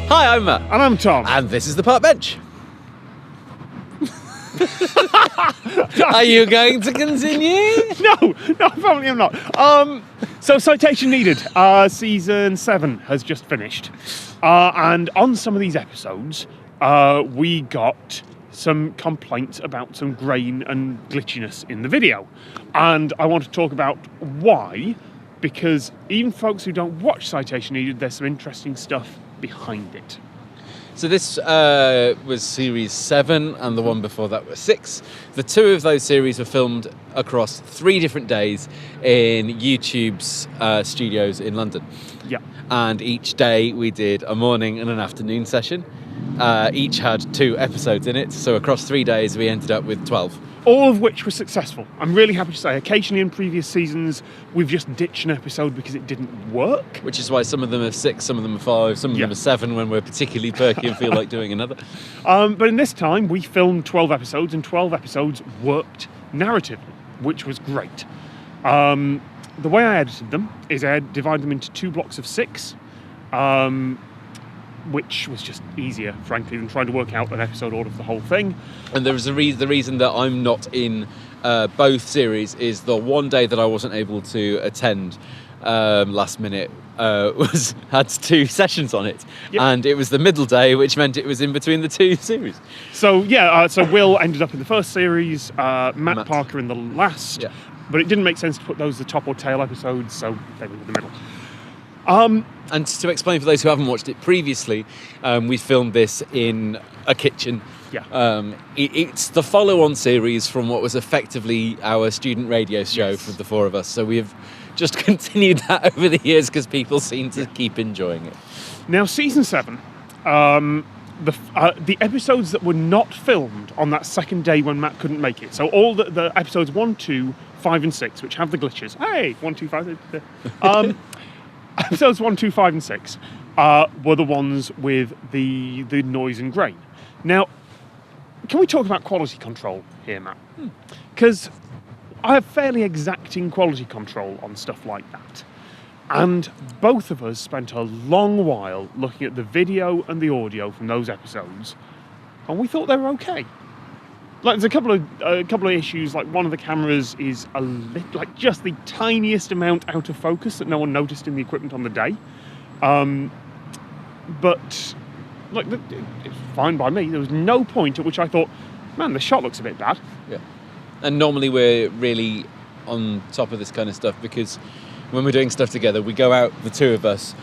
Hi, I'm Matt. And I'm Tom. And this is the Park Bench. Are you going to continue? No, probably I'm not. So Citation Needed, season 7 has just finished. And on some of these episodes, we got some complaints about some grain and glitchiness in the video. And I want to talk about why, because even folks who don't watch Citation Needed, there's some interesting stuff behind it. So this was series 7, and the one before that was 6. The 2 of those series were filmed across 3 different days in YouTube's studios in London. Yeah. And each day we did a morning and an afternoon session. Each had 2 episodes in it, so across 3 days we ended up with 12. All of which were successful. I'm really happy to say, occasionally in previous seasons, we've just ditched an episode because it didn't work. Which is why some of them are 6, some of them are 5, some of them are 7 when we're particularly perky and feel like doing another. But in this time, we filmed 12 episodes, and 12 episodes worked narratively, which was great. The way I edited them is I divided them into 2 blocks of 6, which was just easier, frankly, than trying to work out an episode order for the whole thing. And there was the reason that I'm not in both series is the one day that I wasn't able to attend last minute had 2 sessions on it. Yep. And it was the middle day, which meant it was in between the 2 series. So so Will ended up in the first series, Matt Parker in the last, but it didn't make sense to put those the top or tail episodes, so they were in the middle. And to explain for those who haven't watched it previously, we filmed this in a kitchen. Yeah. It's the follow-on series from what was effectively our student radio show for the 4 of us. So we've just continued that over the years because people seem to keep enjoying it. Now, season 7, the episodes that were not filmed on that second day when Matt couldn't make it. So all the episodes 1, 2, 5, and 6, which have the glitches. Hey, 1, 2, 5. Episodes 1, 2, 5, and 6 were the ones with the noise and grain. Now, can we talk about quality control here, Matt? Because I have fairly exacting quality control on stuff like that. And both of us spent a long while looking at the video and the audio from those episodes, and we thought they were okay. Like, there's a couple of issues. Like, one of the cameras is just the tiniest amount out of focus that no one noticed in the equipment on the day. But it's fine by me. There was no point at which I thought, man, the shot looks a bit bad. Yeah. And normally we're really on top of this kind of stuff because when we're doing stuff together, we go out, the 2 of us.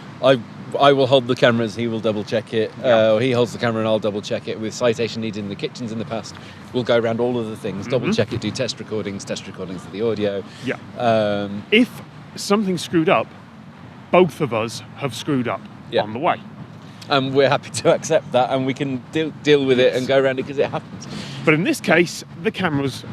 I will hold the cameras, he will double check it, or he holds the camera and I'll double check it. With Citation Needed in the kitchens in the past, we'll go around all of the things, double check it, do test recordings of the audio. Yeah. If something's screwed up, both of us have screwed up on the way. And we're happy to accept that, and we can deal with it and go around it because it happens. But in this case, the cameras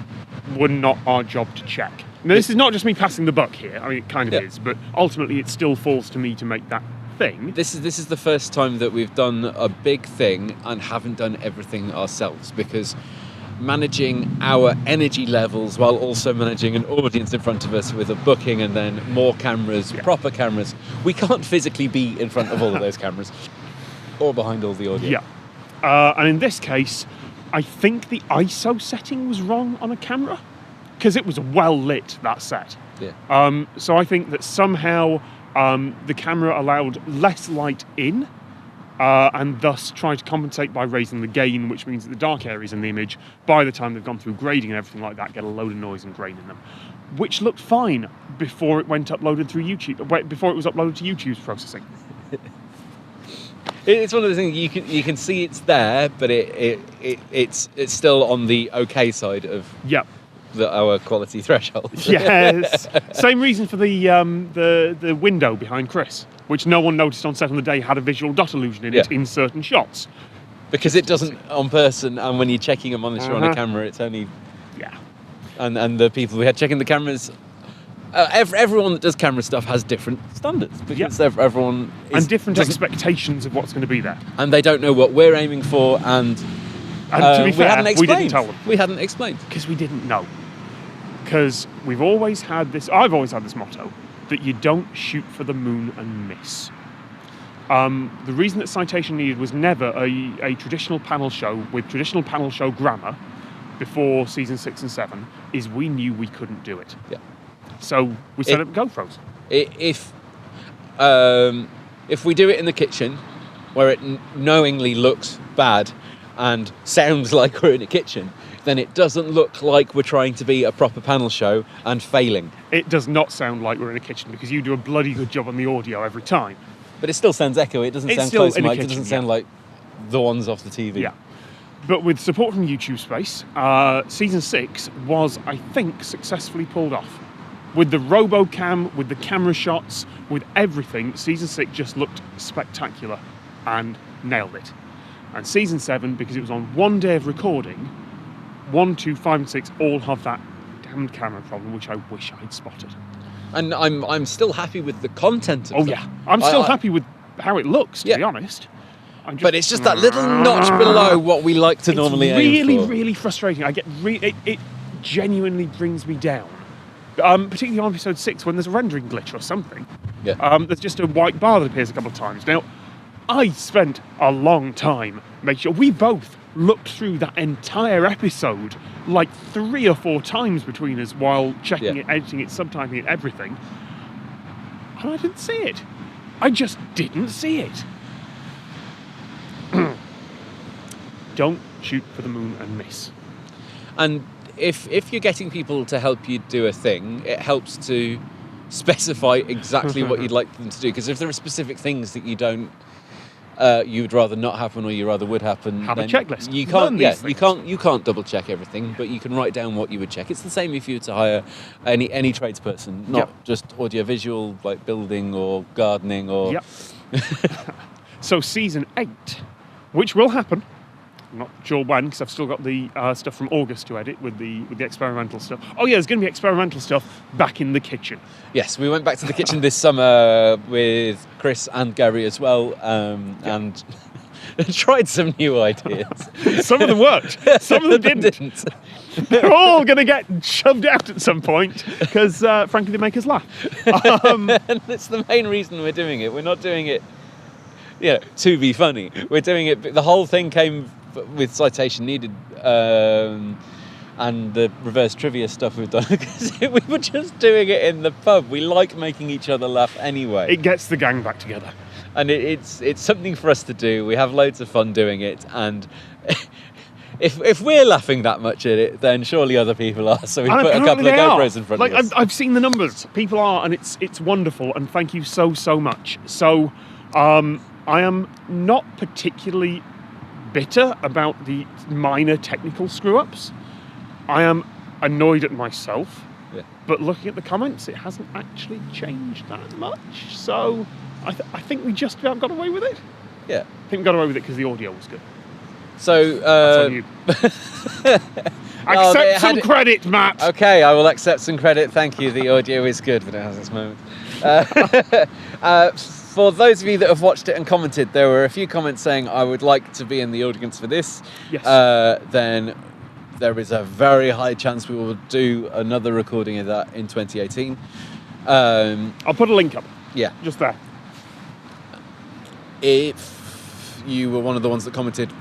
were not our job to check. Now, this is not just me passing the buck here. I mean, it kind of is, but ultimately it still falls to me to make that thing. This is the first time that we've done a big thing and haven't done everything ourselves, because managing our energy levels while also managing an audience in front of us with a booking and then more cameras, proper cameras, we can't physically be in front of all of those cameras or behind all the audio. Yeah. And in this case, I think the ISO setting was wrong on a camera because it was well lit, that set. Yeah. So I think that somehow the camera allowed less light in and thus tried to compensate by raising the gain, which means that the dark areas in the image, by the time they've gone through grading and everything like that, get a load of noise and grain in them, which looked fine before it went uploaded through YouTube, before it was uploaded to YouTube's processing. It's one of the things you can see it's there, but it's still on the okay side of our quality threshold. Yes. Same reason for the window behind Chris, which no one noticed on set on the day had a visual dot illusion in it in certain shots. Because it doesn't on person, and when you're checking a monitor on a camera, it's only and the people we had checking the cameras. Everyone that does camera stuff has different standards because everyone and different expectations of what's going to be there, and they don't know what we're aiming for. And to be fair, we didn't tell them. We hadn't explained because we didn't know. Because we've always had this. I've always had this motto that you don't shoot for the moon and miss. The reason that Citation Needed was never a traditional panel show with traditional panel show grammar before season 6 and 7 is we knew we couldn't do it. Yeah. So we set up GoPros. If we do it in the kitchen, where it knowingly looks bad and sounds like we're in a kitchen, then it doesn't look like we're trying to be a proper panel show and failing. It does not sound like we're in a kitchen because you do a bloody good job on the audio every time. But it still sounds echoey. It doesn't sound close mic. It doesn't sound like the ones off the TV. Yeah. But with support from YouTube Space, season 6 was, I think, successfully pulled off. With the RoboCam, with the camera shots, with everything, season 6 just looked spectacular and nailed it. And season 7, because it was on one day of recording, 1, 2, 5 and 6 all have that damned camera problem, which I wish I'd spotted. And I'm still happy with the content of them. Yeah. I'm still happy with how it looks, to be honest. But it's just that little notch below what we like to normally aim for. It's really frustrating. It genuinely brings me down. Particularly on episode 6 when there's a rendering glitch or something. Yeah. There's just a white bar that appears a couple of times. Now, I spent a long time making sure we both looked through that entire episode like 3 or 4 times between us while checking it, editing it, subtitling it, everything. And I didn't see it. I just didn't see it. Don't shoot for the moon and miss. And if you're getting people to help you do a thing, it helps to specify exactly what you'd like them to do. Because if there are specific things that you would rather not happen or you rather would happen, have then a checklist. You can't. You can't double check everything, but you can write down what you would check. It's the same if you were to hire any tradesperson, not just audiovisual like building or gardening or. Yep. So season 8, which will happen. I'm not sure when, because I've still got the stuff from August to edit with the experimental stuff. Oh yeah, there's going to be experimental stuff back in the kitchen. Yes, we went back to the kitchen this summer with Chris and Gary as well, and tried some new ideas. Some of them worked, some of them didn't. They're all going to get shoved out at some point because, frankly, they make us laugh. And that's the main reason we're doing it. We're not doing it, to be funny. We're doing it. The whole thing came with Citation Needed and the reverse trivia stuff we've done because we were just doing it in the pub. We like making each other laugh anyway. It gets the gang back together. And it's something for us to do. We have loads of fun doing it, and if we're laughing that much at it, then surely other people are. So we put a couple of GoPros in front of us. I've seen the numbers. People are, and it's wonderful. And thank you so much. So I am not particularly bitter about the minor technical screw-ups. I am annoyed at myself. Yeah. But looking at the comments, it hasn't actually changed that much. So I think we just about got away with it. Yeah. I think we got away with it because the audio was good. So that's on you. Accept some credit, Matt. Okay, I will accept some credit. Thank you. The audio is good, but it has its moments. For those of you that have watched it and commented, there were a few comments saying, I would like to be in the audience for this. Yes. Then there is a very high chance we will do another recording of that in 2018. I'll put a link up. Yeah. Just there. If you were one of the ones that commented,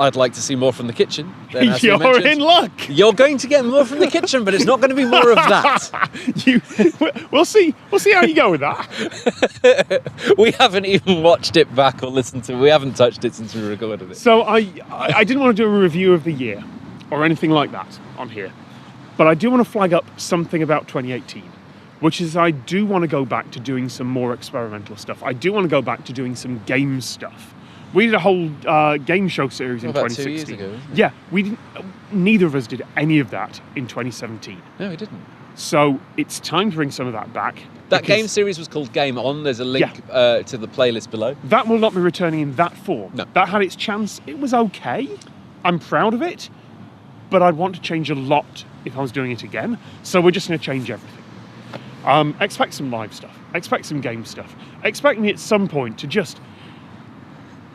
I'd like to see more from the kitchen, then as you're in luck. You're going to get more from the kitchen, but it's not going to be more of that. We'll see how you go with that. We haven't even watched it back or listened to it. We haven't touched it since we recorded it. So I didn't want to do a review of the year or anything like that on here, but I do want to flag up something about 2018, which is I do want to go back to doing some more experimental stuff. I do want to go back to doing some game stuff. We did a whole game show series in about 2016. 2 years ago, wasn't it? Yeah, we didn't. Neither of us did any of that in 2017. No, we didn't. So it's time to bring some of that back. That game series was called Game On. There's a link to the playlist below. That will not be returning in that form. No. That had its chance. It was okay. I'm proud of it. But I'd want to change a lot if I was doing it again. So we're just going to change everything. Expect some live stuff. Expect some game stuff. Expect me at some point to just...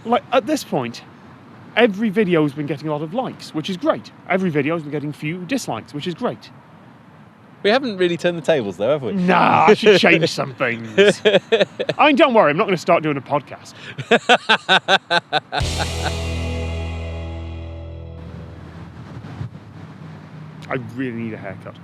Like, at this point, every video has been getting a lot of likes, which is great. Every video has been getting few dislikes, which is great. We haven't really turned the tables, though, have we? Nah, I should change some things. I mean, don't worry, I'm not going to start doing a podcast. I really need a haircut.